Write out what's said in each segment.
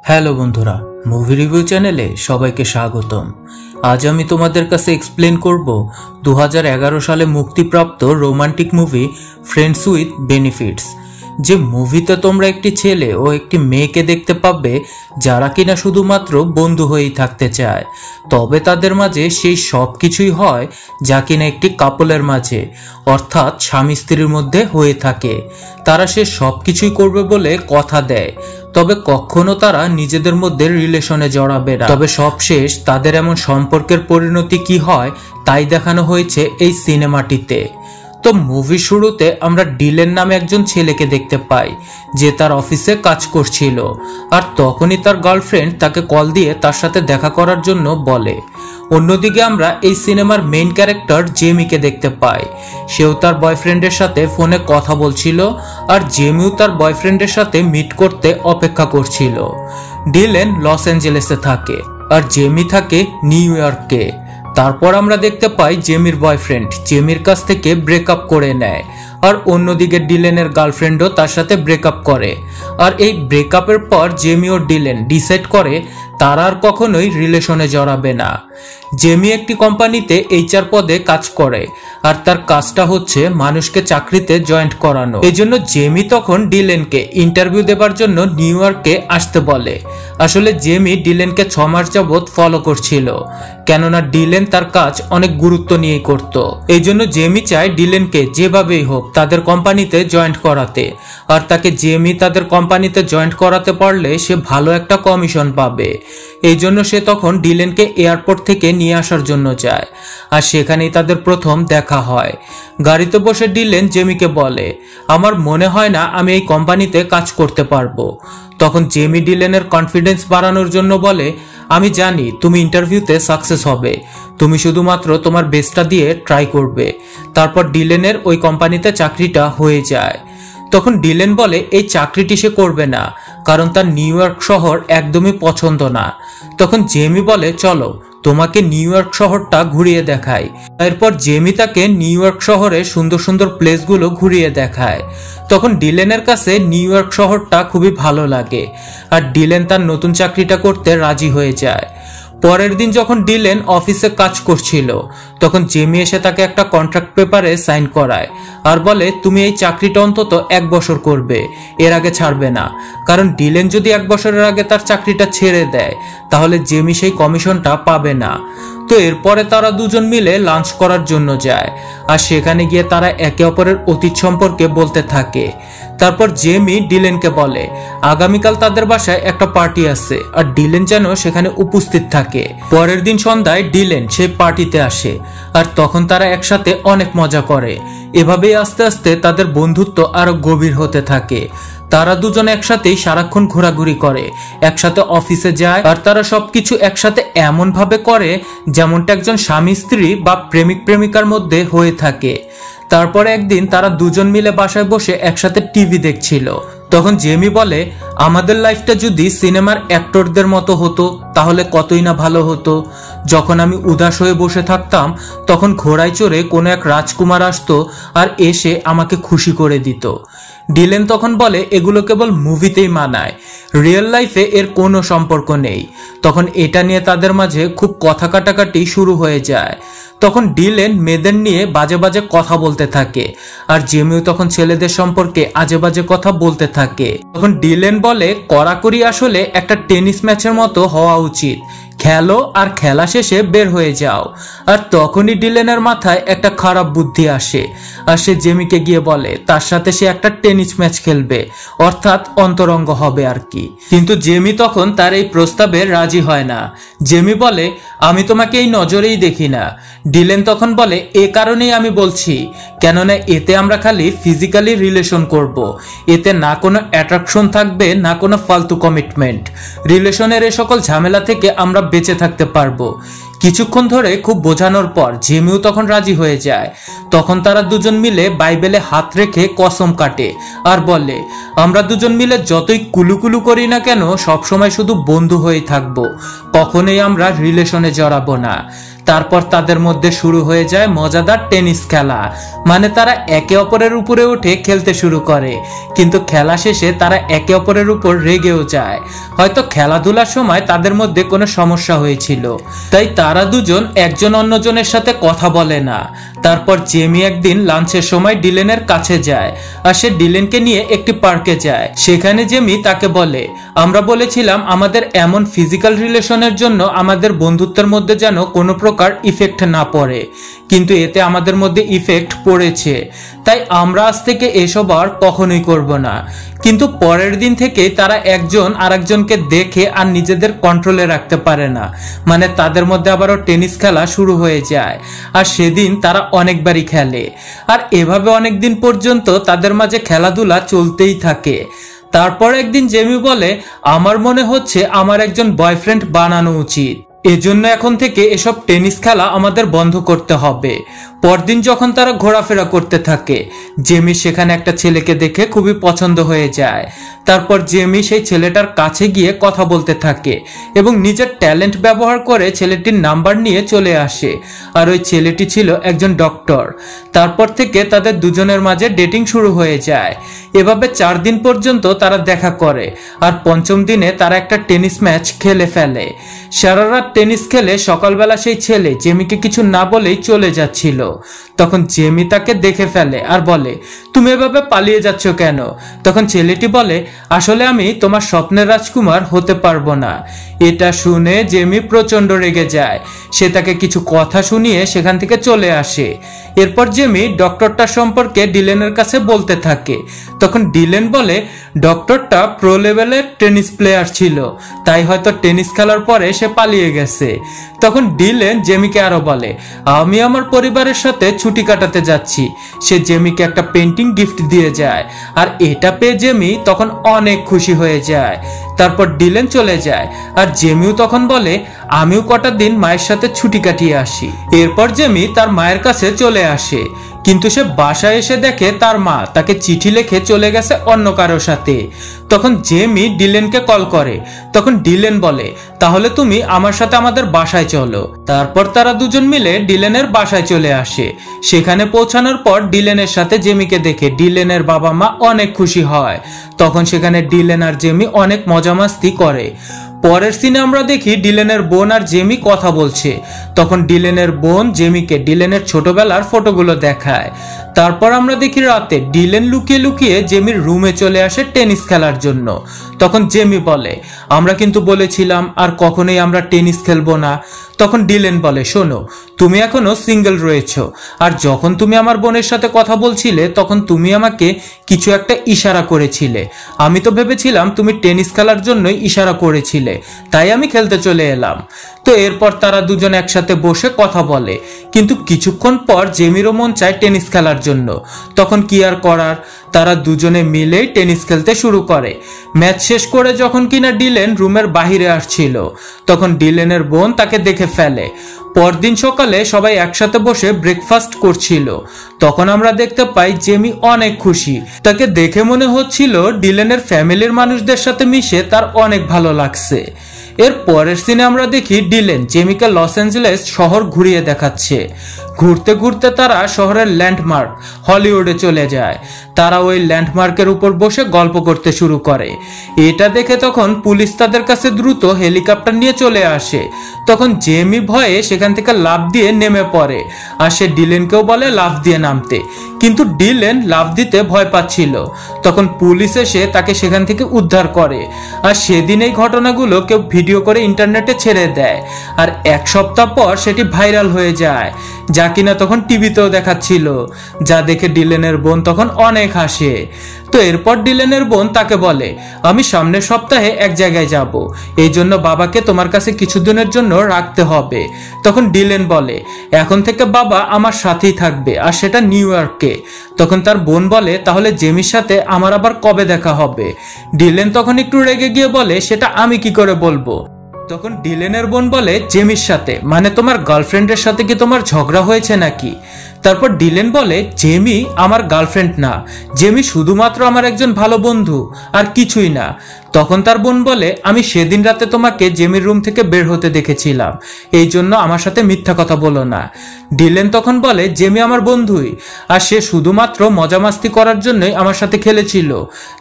Hello বন্ধুরা, movie review চ্যানেলে সবাইকে স্বাগতম। আজ আমি তোমাদের কাছে এক্সপ্লেন করব 2011 সালে মুক্তিপ্রাপ্ত romantic movie friends with benefits. যে মুভিতে তোমরা একটি ছেলে ও একটি মেয়েকে দেখতে পাবে যারা কিনা শুধুমাত্র বন্ধু হয়েই থাকতে চায়, তবে তাদের মাঝে সেই সব কিছুই হয় যা কিনা একটি কাপলের মাঝে অর্থাৎ স্বামী স্ত্রীর মধ্যে হয়ে থাকে। তারা সে সব কিছুই করবে বলে কথা দেয়, তবে কখনো তারা নিজেদের মধ্যে রিলেশনে জড়াবে না। তবে সবশেষ তাদের এমন সম্পর্কের পরিণতি কি হয় তাই দেখানো হয়েছে এই সিনেমাটিতে। তো মুভির শুরুতে আমরা ডিলেন নামে একজন ছেলেকে দেখতে পাই যে তার অফিসে কাজ করছিল, আর তখনই তার গার্লফ্রেন্ড তাকে কল দিয়ে তার সাথে দেখা করার জন্য বলে। অন্যদিকে আমরা এই সিনেমার মেইন ক্যারেক্টার জেমিকে দেখতে পাই। সেও তার বয়ফ্রেন্ডের সাথে ফোনে কথা বলছিল, আর জেমিও তার বয়ফ্রেন্ডের সাথে মিট করতে অপেক্ষা করছিল। ডিলেন লস অ্যাঞ্জেলেসে থাকে আর জেমি থাকে নিউ ইয়র্কে। তারপর আমরা দেখতে পাই জেমির বয়ফ্রেন্ড জেমির কাছ থেকে ব্রেকআপ করে নেয়, আর অন্যদিকে ডিলেনের গার্লফ্রেন্ডও তার সাথে ব্রেকআপ করে। আর এই ব্রেকআপের পর জেমি ও ডিলেন ডিসাইড করে তারা আর কখনোই রিলেশনে জড়াবে না। জেমি একটি কোম্পানিতে এইচআর পদে কাজ করে, আর তার কাজটা হচ্ছে মানুষকে চাকরিতে জয়েন্ট করানো। এই জন্য জেমি তখন ডিলেনকে ইন্টারভিউ দেবার জন্য নিউ ইয়র্কে আসতে বলে। আসলে জেমি ডিলেনকে 6 মাস যাবৎ ফলো করছিল, কেননা ডিলেন তার কাজ অনেক গুরুত্ব নিয়ে করত। এই জন্য জেমি চায় ডিলেনকে যেভাবেই হোক তাদের কোম্পানিতে জয়েন্ট করাতে, আর তাকে জেমি তাদের কোম্পানিতে জয়েন্ট করাতে পারলে সে ভালো একটা কমিশন পাবে। এই জন্য সে তখন ডিলেনকে এয়ারপোর্ট থেকে নিয়ে আসার জন্য যায়, আর সেখানেই তাদের প্রথম দেখা হয়। গাড়িতে বসে ডিলেন জেমিকে বলে, আমার মনে হয় না আমি এই কোম্পানিতে কাজ করতে পারবো। তখন জেমি ডিলেনের কনফিডেন্স বাড়ানোর জন্য বলে, আমি জানি তুমি ইন্টারভিউতে সাকসেস হবে, তুমি শুধুমাত্র তোমার বেস্টটা দিয়ে ট্রাই করবে। তারপর ডিলেনের ওই কোম্পানিতে চাকরিটা হয়ে যায়। তখন ডিলেন বলে এই চাকরিটি সে করবে না, কারণ তার নিউ ইয়র্ক শহর একদমই পছন্দ না। তখন জেমি বলে, চলো তোমাকে নিউ ইয়র্ক শহরটা ঘুরিয়ে দেখাই। এরপর জেমি তাকে নিউ ইয়র্ক শহরের সুন্দর সুন্দর প্লেসগুলো ঘুরিয়ে দেখায়। তখন ডিলেনের কাছে নিউ ইয়র্ক শহরটা খুবই ভালো লাগে, আর ডিলেন তার নতুন চাকরিটা করতে রাজি হয়ে যায়। পরের দিন যখন ডিলেন অফিসে কাজ করছিল, তখন জেমি এসে তাকে একটা কন্ট্রাক্ট পেপারে সাইন করায়, আর বলে তুমি এই চাকরিটা অন্তত 1 বছর করবে, এর আগে ছাড়বে না। কারণ ডিলেন যদি 1 বছরের আগে তার চাকরিটা ছেড়ে দেয় তাহলে জেমি সেই কমিশনটা পাবে না। তো এরপরে তারা দুজন মিলে লাঞ্চ করার জন্য যায়, আর সেখানে গিয়ে তারা একে অপরের অতীত সম্পর্কে বলতে থাকে। তারপর জেমি ডিলেনকে বলে আগামীকাল তাদের বাসায় একটা পার্টি আছে, আর ডিলেন যেন সেখানে উপস্থিত থাকে। পরের দিন সন্ধ্যায় ডিলেন সেই পার্টিতে আসে, আর তখন তারা একসাথে অনেক মজা করে। এভাবেই আস্তে আস্তে তাদের বন্ধুত্ব আরো গভীর হতে থাকে। তারা দুজন একসাথেই সারাক্ষণ ঘোরাঘুরি করে, একসাথে অফিসে যায়, আর তারা সবকিছু একসাথে এমন ভাবে করে যেমনটা একজন স্বামী স্ত্রী বা প্রেমিক প্রেমিকার মধ্যে হয়ে থাকে। তারপরে একদিন তারা দুজন মিলে বাসায় বসে একসাথে টিভি দেখছিল। তখন জেমি বলে, আমাদের লাইফটা যদি সিনেমার অ্যাক্টরদের মতো হতো তাহলে কতই না ভালো হতো। যখন আমি উদাস হয়ে বসে থাকতাম তখন ঘোড়ায় চড়ে কোনো এক রাজকুমার আসতো আর এসে আমাকে খুশি করে দিত। ডিলেন তখন বলে এগুলো কেবল মুভিতেই মানায়, রিয়েল লাইফে এর কোনো সম্পর্ক নেই। তখন এটা নিয়ে তাদের মাঝে খুব কথা কাটাকাটি শুরু হয়ে যায়। তখন ডিলেন মেয়েদের নিয়ে বাজে বাজে কথা বলতে থাকে, আর জেমিও তখন ছেলেদের সম্পর্কে আজে বাজে কথা বলতে থাকে। তখন ডিলেন বলে কড়াকড়ি আসলে একটা টেনিস ম্যাচের মতো হওয়া উচিত, খেলো আর খেলা শেষে বের হয়ে যাও। আর তখনই ডিলেনের মাথায় একটা খারাপ বুদ্ধি আসে, আর সে জেমিকে গিয়ে বলে তার সাথে সে একটা টেনিস ম্যাচ খেলবে, অর্থাৎ অন্তরঙ্গ হবে আর কি। কিন্তু জেমি তখন তার এই প্রস্তাবে রাজি হয় না। জেমি বলে আমি তোমাকে এই নজরেই দেখি না। ডিলেন তখন বলে এ কারণেই আমি বলছি, কেননা এতে আমরা খালি ফিজিক্যালি রিলেশন করব, এতে না কোনো অ্যাট্রাকশন থাকবে না কোনো ফালতু কমিটমেন্ট। রিলেশনের এ সকল ঝামেলা থেকে আমরা বেঁচে থাকতে পারবো। কিছুক্ষণ ধরে খুব বোঝানোর পর জেমিও তখন রাজি হয়ে যায়। তখন তারা দুজন মিলে বাইবেলে হাত রেখে কসম কাটে, আর বলে আমরা দুজন মিলে যতই কুলুকুলু করি না কেন সবসময় শুধু বন্ধু হয়ে থাকবো, কখনোই আমরা রিলেশনে জড়াবো না। তারপর তাদের মধ্যে শুরু হয়ে যায় মজাদার টেনিস খেলা। মানে তারা একে অপরের উপরে উঠে খেলতে শুরু করে, কিন্তু খেলা শেষে তারা একে অপরের উপর রেগেও যায়। হয়তো খেলাধুলার সময় তাদের মধ্যে কোনো সমস্যা হয়েছিল, তাই তারা দুজন একজন অন্যজনের সাথে কথা বলে না। তারপর জেমি একদিন লাঞ্চের সময় ডিলেনের কাছে যায়, আর সে ডিলেনকে নিয়ে একটি পার্কে যায়। সেখানে জেমি তাকে বলে, আমরা বলেছিলাম আমাদের এমন ফিজিক্যাল রিলেশনের জন্য আমাদের বন্ধুত্বের মধ্যে যেন কোনো প্রকার ইফেক্ট না পড়ে, কিন্তু এতে আমাদের মধ্যে ইফেক্ট পড়েছে, তাই আমরা আজ থেকে এসব আর কখনোই করব না। কিন্তু পরের দিন থেকে তারা একজন আরেকজনকে দেখে আর নিজেদের কন্ট্রোলে রাখতে পারে না। মানে তাদের মধ্যে আবারও টেনিস খেলা শুরু হয়ে যায়, আর সেদিন তারা অনেকবারই খেলে। আর এভাবে অনেকদিন পর্যন্ত তাদের মাঝে খেলাধুলা চলতেই থাকে। তারপর একদিন জেমি বলে, আমার মনে হচ্ছে আমার একজন বয়ফ্রেন্ড বানানো উচিত, এজন্য এখন থেকে এসব টেনিস খেলা আমাদের বন্ধ করতে হবে। পরদিন যখন তারা ঘোরাফেরা করতে থাকে, জেমি সেখানে একটা ছেলেকে দেখে খুবই পছন্দ হয়ে যায়। তারপর জেমি সেই ছেলেটার কাছে গিয়ে কথা বলতে থাকে এবং নিজের ট্যালেন্ট ব্যবহার করে ছেলেটির নাম্বার নিয়ে চলে আসে, আর ওই ছেলেটি ছিল একজন ডক্টর। তারপর থেকে তাদের দুজনের মাঝে ডেটিং শুরু হয়ে যায়। এভাবে 4 দিন পর্যন্ত তারা দেখা করে, আর 5ম দিনে তারা একটা টেনিস ম্যাচ খেলে ফেলে। সারা রাত টেনিস খেলে সকালবেলা সেই ছেলে জেমিকে কিছু না বলেই চলে যাচ্ছিল। তখন জেমি তাকে দেখে ফেলে আর বলে, তুমি এভাবে পালিয়ে যাচ্ছ কেন? তখন ছেলেটি বলে, আসলে আমি তোমার স্বপ্নের রাজকুমার হতে পারবো না। এটা শুনে জেমি প্রচন্ড রেগে যায়। সে তাকে কিছু কথা শুনিয়ে সেখান থেকে চলে আসে। এরপর জেমি ডক্টরটা সম্পর্কে ডিলেনের কাছে বলতে থাকে। তখন ডিলেন বলে, ডক্টরটা প্রো লেভেলের টেনিস প্লেয়ার ছিল, তাই হয়তো টেনিস খেলার পরে সে পালিয়ে গেছে। তখন ডিলেন জেমিকে আরো বলে, আমি আমার পরিবারের সাথে ছুটি কাটাতে যাচ্ছি। সে জেমিকে একটা পেন্টিং গিফট দিয়ে যায়, আর এটা পেয়ে জেমি তখন অনেক খুশি হয়ে যায়। তারপর ডিলেন চলে যায়, আর জেমিও তখন বলে, আমিও কটা দিন মায়ের সাথে ছুটি কাটিয়ে আসি। এরপর জেমি তার মায়ের কাছে চলে আসে, কিন্তু সে বাসায় এসে দেখে তার মা তাকে চিঠি লিখে চলে গেছে অন্য কারোর সাথে। তখন জেমি ডিলেনকে কল করে। তখন ডিলেন বলে, তাহলে তুমি আমার সাথে আমাদের বাসায় চলো। তারপর তারা দুজন মিলে ডিলেনের বাসায় চলে আসে। সেখানে পৌঁছানোর পর ডিলেনের সাথে জেমিকে দেখে ডিলেনের বাবা মা অনেক খুশি হয়। তখন সেখানে ডিলেন আর জেমি অনেক মজামাস্তি করে। পরের সিনে আমরা দেখি ডিলেনের বোন আর জেমি কথা বলছে। তখন ডিলেনের বোন জেমিকে ডিলেনের ছোটবেলার ফটোগুলো দেখায়। তারপর আমরা দেখি রাতে ডিলেন লুকিয়ে লুকিয়ে জেমির রুমে চলে আসে টেনিস খেলার জন্য। তখন জেমি বলে, আমরা কিন্তু বলেছিলাম আর কখনোই আমরা টেনিস খেলবো না। তখন ডিলেন বলে, শোনো, তুমি এখনো সিঙ্গেল রয়েছো, আর যখন তুমি আমার বোনের সাথে কথা বলছিলে তখন তুমি আমাকে কিছু একটা ইশারা করেছিলে। আমি তো ভেবেছিলাম তুমি টেনিস খেলার জন্যই ইশারা করেছিলে, তাই আমি খেলতে চলে এলাম। তো এরপর তারা দুজন একসাথে বসে কথা বলে, কিন্তু কিছুক্ষণ পর জেমিরও মন চায় টেনিস খেলার জন্য। তখন কি আর করার, তারা দুজনে মিলে টেনিস খেলতে শুরু করে। ম্যাচ শেষ করে যখন কিনা ডিলেন রুমের বাহিরে আসছিল, তখন ডিলেনের বোন তাকে দেখে ফেলে। পরদিন সকালে সবাই একসাথে বসে ব্রেকফাস্ট করছিল। তখন আমরা দেখতে পাই জেমি অনেক খুশি। তাকে দেখে মনে হচ্ছিল ডিলেনের ফ্যামিলির মানুষদের সাথে মিশে তার অনেক ভালো লাগছে। এর পরের সিনে আমরা দেখি ডিলেন জেমিকে লস অ্যাঞ্জেলেস শহর ঘুরিয়ে দেখাচ্ছে। ঘুরতে ঘুরতে তারা শহরের ল্যান্ডমার্ক হলিউডে চলে যায়। তারা ওই ল্যান্ডমার্কের উপর বসে গল্প করতে শুরু করে। এটা দেখে তখন পুলিশ তাদের কাছে দ্রুত হেলিকপ্টার নিয়ে চলে আসে। তখন জেমি ভয়ে সেখান থেকে লাফ দিয়ে নেমে পড়ে, আর সে ডিলেনকেও বলে লাফ দিয়ে নামতে, কিন্তু ডিলেন লাফ দিতে ভয় পাচ্ছিল। তখন পুলিশ এসে তাকে সেখান থেকে উদ্ধার করে, আর সেদিন এই ঘটনাগুলো কেউ ভিডিও করে ইন্টারনেটে ছেড়ে দেয়, আর 1 সপ্তাহ পর সেটি ভাইরাল হয়ে যায়, যা কিনা তখন টিভিতেও দেখাচ্ছিল, যা দেখে ডিলেনের বোন তখন অনেক হাসে। তো এরপর ডিলেনের বোন তাকে বলে, আমি সামনের সপ্তাহে এক জায়গায় যাব, এই জন্য বাবাকে তোমার কাছে কিছুদিনের জন্য রাখতে হবে। তখন ডিলেন বলে, এখন থেকে বাবা আমার সাথেই থাকবে, আর সেটা নিউ ইয়র্কে। তখন তার বোন বলে, তাহলে জেমির সাথে আমার আবার কবে দেখা হবে? ডিলেন তখন একটু রেগে গিয়ে বলে, সেটা আমি কি করে বলবো? তখন ডিলেনের বোন বলে জেমির সাথে, মানে তোমার গার্লফ্রেন্ডের সাথে কি তোমার ঝগড়া হয়েছে নাকি? তারপর ডিলেন বলে জেমি আমার গার্লফ্রেন্ড না, জেমি শুধুমাত্র আমার একজন ভালো বন্ধু, আর কিছুই না। তখন তার বোন বলে আমি সেদিন রাতে তোমাকে জেমির রুম থেকে বের হতে দেখেছিলাম, এই জন্য আমার সাথে মিথ্যা কথা বলো না। ডিলেন তখন বলে জেমি আমার বন্ধুই, আর সে শুধুমাত্র মজামাস্তি করার জন্যই আমার সাথে খেলেছিল,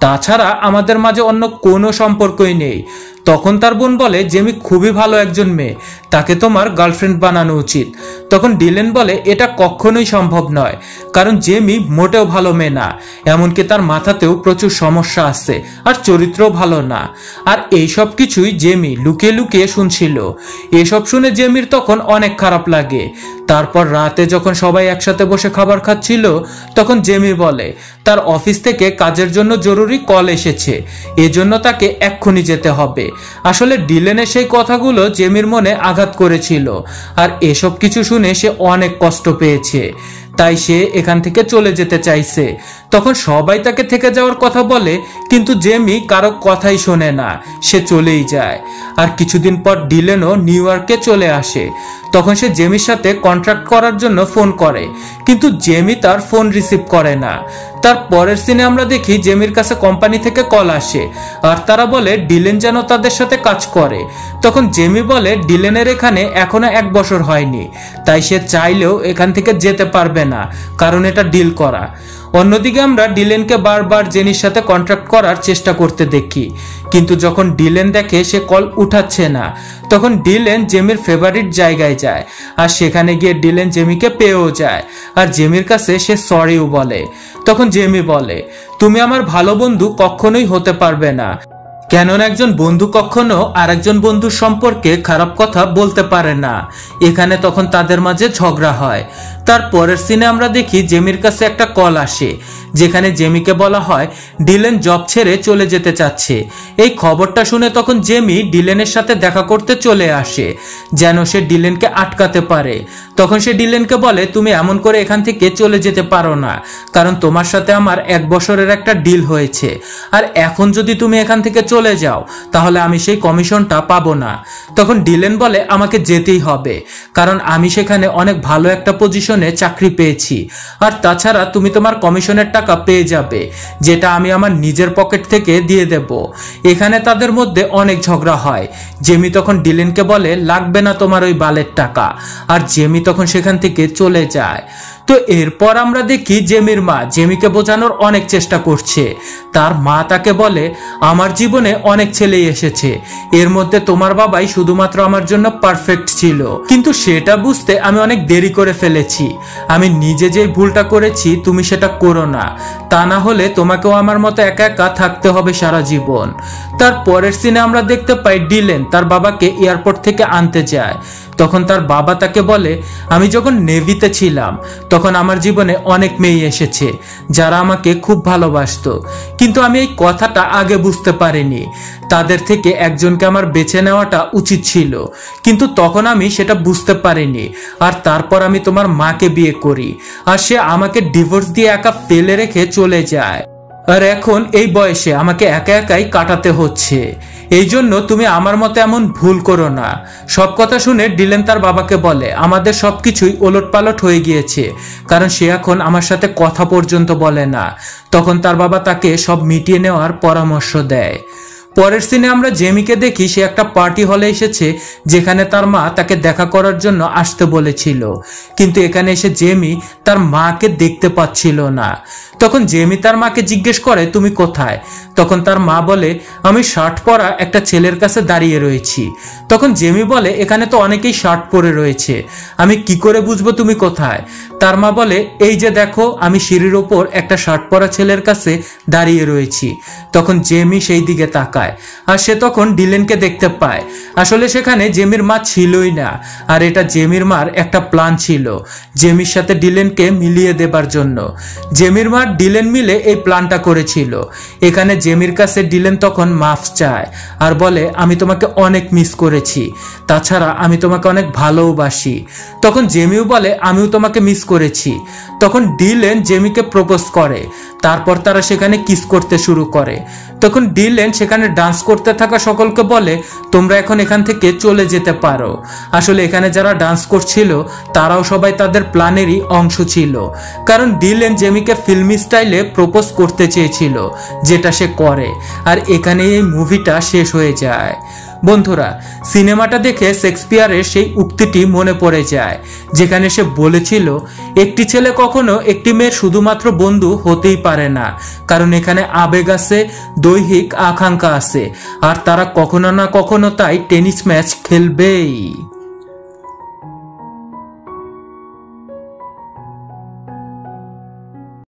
তাছাড়া আমাদের মাঝে অন্য কোনো সম্পর্কই নেই। তখন তার বোন বলে জেমি খুবই ভালো একজন মেয়ে, তাকে তোমার গার্লফ্রেন্ড বানানো উচিত। তখন ডিলেন বলে এটা কখনোই সম্ভব নয়, কারণ জেমি মোটেও ভালো মেয়ে না, এমনকি তার মাথাতেও প্রচুর সমস্যা আছে, আর চরিত্রও ভালো না। আর এইসব কিছুই জেমি লুকিয়ে লুকিয়ে শুনছিল। এসব শুনে জেমির তখন অনেক খারাপ লাগে। তারপর রাতে যখন সবাই একসাথে বসে খাবার খাচ্ছিল, তখন জেমি বলে তার অফিস থেকে কাজের জন্য জরুরি কল এসেছে, এজন্য তাকে এক্ষুনি যেতে হবে। আসলে ডিলেনের সেই কথাগুলো জেমির মনে আঘাত করেছিল, আর এসব কিছু শুনে সে অনেক কষ্ট পেয়েছে, তাই সে এখান থেকে চলে যেতে চাইছে। তখন সবাই তাকে থেকে যাওয়ার কথা বলে, কিন্তু জেমি কারো কথাই শোনে না, সে চলেই যায়। আর কিছুদিন পর ডিলেনও নিউ ইয়র্কে চলে আসে। তখন সে জেমির সাথে কন্ট্রাক্ট করার জন্য ফোন করে, কিন্তু জেমি তার ফোন রিসিভ করে না। তার পরের সিনে আমরা দেখি জেমির কাছে কোম্পানি থেকে কল আসে, আর তারা বলে ডিলেন যেন তাদের সাথে কাজ করে। তখন জেমি বলে ডিলেনের এখানে এখনো 1 বছর হয়নি, তাই সে চাইলেও এখান থেকে যেতে পারবে না, কারণ এটা ডিল করা। অন্যদিকে আমরা ডিলেনকে বারবার জেনির সাথে কন্ট্রাক্ট করার চেষ্টা করতে দেখি, কিন্তু যখন ডিলেন দেখে সে কল উঠাচ্ছে না, তখন ডিলেন জেমির ফেভারিট জায়গায় যায়, আর সেখানে গিয়ে ডিলেন জেমিকে পেয়েও যায়, আর জেমির কাছে সে সরিও বলে। তখন জেমি বলে তুমি আমার ভালো বন্ধু কখনোই হতে পারবে না, কেননা একজন বন্ধু কখনো আরেকজন বন্ধুর সম্পর্কে খারাপ কথা বলতে পারে না। এখানে তখন তাদের মাঝে ঝগড়া হয়। তার পরের সিনে আমরা দেখি জেমির কাছে একটা কল আসে, যেখানে জেমিকে বলা হয় ডিলেন জব ছেড়ে চলে যেতে চাচ্ছে। এই খবরটা শুনে তখন জেমি ডিলেনের সাথে দেখা করতে চলে আসে, যেন সে ডিলেনকে আটকাতে পারে। তখন সে ডিলেনকে বলে তুমি এমন করে এখান থেকে চলে যেতে পারো না, কারণ তোমার সাথে আমার 1 বছরের একটা ডিল হয়েছে, আর এখন যদি তুমি এখান থেকে চলে যাও তাহলে আমি সেই কমিশনটা পাবো না। তখন ডিলেন বলে আমাকে যেতেই হবে, কারণ আমি সেখানে অনেক ভালো একটা পজিশনে চাকরি পেয়েছি, আর তাছাড়া তুমি তোমার কমিশনের টাকা পেয়ে যাবে, যেটা আমি আমার নিজের পকেট থেকে দিয়ে দেব। এখানে তাদের মধ্যে অনেক ঝগড়া হয়। জেমি তখন ডিলেনকে বলে লাগবে না তোমার ওই বালের টাকা, আর জেমি তখন সেখান থেকে চলে যায়। তো এরপর আমরা দেখি জেমির মা জেমিকে বোঝানোর অনেক চেষ্টা করছে। তার মা তাকে বলে আমার জীবনে অনেক ছেলেই এসেছে, এর মধ্যে তোমার বাবাই শুধুমাত্র আমার জন্য পারফেক্ট ছিল, কিন্তু সেটা বুঝতে আমি অনেক দেরি করে ফেলেছি। আমি নিজে যে ভুলটা করেছি তুমি সেটা করো না, তা না হলে তোমাকেও আমার মতো একা একা থাকতে হবে সারা জীবন। তার পরের সিনে আমরা দেখতে পাই ডিলেন তার বাবাকে এয়ারপোর্ট থেকে আনতে যায়। তখন তার বাবা তাকে বলে আমি যখন নেভিতে ছিলাম তখন আমার জীবনে অনেক মেয়ে এসেছে যারা আমাকে খুব ভালোবাসতো, কিন্তু আমি এই কথাটা আগে বুঝতে পারিনি। তাদের থেকে একজনকে আমার বেছে নেওয়াটা উচিত ছিল, কিন্তু তখন আমি সেটা বুঝতে পারিনি। আর তারপর আমি তোমার মাকে বিয়ে করি, আর সে আমাকে ডিভোর্স দিয়ে একা ফেলে রেখে চলে যায়, আর এখন এই বয়সে আমাকে একা একাই কাটাতে হচ্ছে। এই জন্য তুমি আমার মতো এমন ভুল করো না। সব কথা শুনে ডিলেন তার বাবাকে বলে আমাদের সবকিছুই ওলটপালট হয়ে গিয়েছে, কারণ সে এখন আমার সাথে কথা পর্যন্ত বলে না। তখন তার বাবা তাকে সব মিটিয়ে নেওয়ার পরামর্শ দেয়। পরের সিনে আমরা জেমিকে দেখি সে একটা পার্টি হলে এসেছে, যেখানে তার মা তাকে দেখা করার জন্য আসতে বলেছিল, কিন্তু এখানে এসে জেমি তার মাকে দেখতে পাচ্ছিল না। তখন জেমি তার মাকে জিজ্ঞেস করে তুমি কোথায়? তখন তার মা বলে আমি শার্ট পরা একটা ছেলের কাছে দাঁড়িয়ে রয়েছি। তখন জেমি বলে এখানে তো অনেকেই শার্ট পরে রয়েছে, আমি কি করে বুঝবো তুমি কোথায়? তার মা বলে এই যে দেখো, আমি সিঁড়ির ওপর একটা শার্ট পরা ছেলের কাছে দাঁড়িয়ে রয়েছি। তখন জেমি সেই দিকে তাকায়, আর সে তখন ডিলেনকে দেখতে পায়। আসলে সেখানে জেমির মা ছিলই না, আর এটা জেমির মার একটা প্ল্যান ছিল জেমির সাথে ডিলেনকে মিলিয়ে দেবার জন্য। জেমির মা ডিলেন মিলে এই প্ল্যানটা করেছিল। এখানে জেমির কাছে ডিলেন তখন মাফ চায় আর বলে আমি তোমাকে অনেক মিস করেছি, তাছাড়া আমি তোমাকে অনেক ভালোবাসি। তখন জেমিও বলে আমিও তোমাকে মিস করেছি। তখন ডিলেন জেমিকে প্রপোজ করে, তারপর তারা সেখানে কিস করতে শুরু করে। তখন ডিলেন সেখানে ডান্স করতে থাকা সকলকে বলে তোমরা এখন এখান থেকে চলে যেতে পারো। আসলে এখানে যারা ডান্স করছিল তারাও সবাই তাদের প্ল্যানেরই অংশ ছিল, কারণ ডিলেন জেমিকে ফিল্মি স্টাইলে প্রপোজ করতে চেয়েছিল, যেটা সে করে। আর এখানে এই মুভিটা শেষ হয়ে যায়। বন্ধুরা, সিনেমাটা দেখে শেক্সপিয়ারের সেই উক্তিটি মনে পড়ে যায়, যেখানে সে বলেছিল একটি ছেলে কখনো একটি মেয়ের শুধুমাত্র বন্ধু হতেই পারে না, কারণ এখানে আবেগ আছে, দৈহিক আকাঙ্ক্ষা আছে, আর তারা কখনো না কখনো তাই টেনিস ম্যাচ খেলবেই।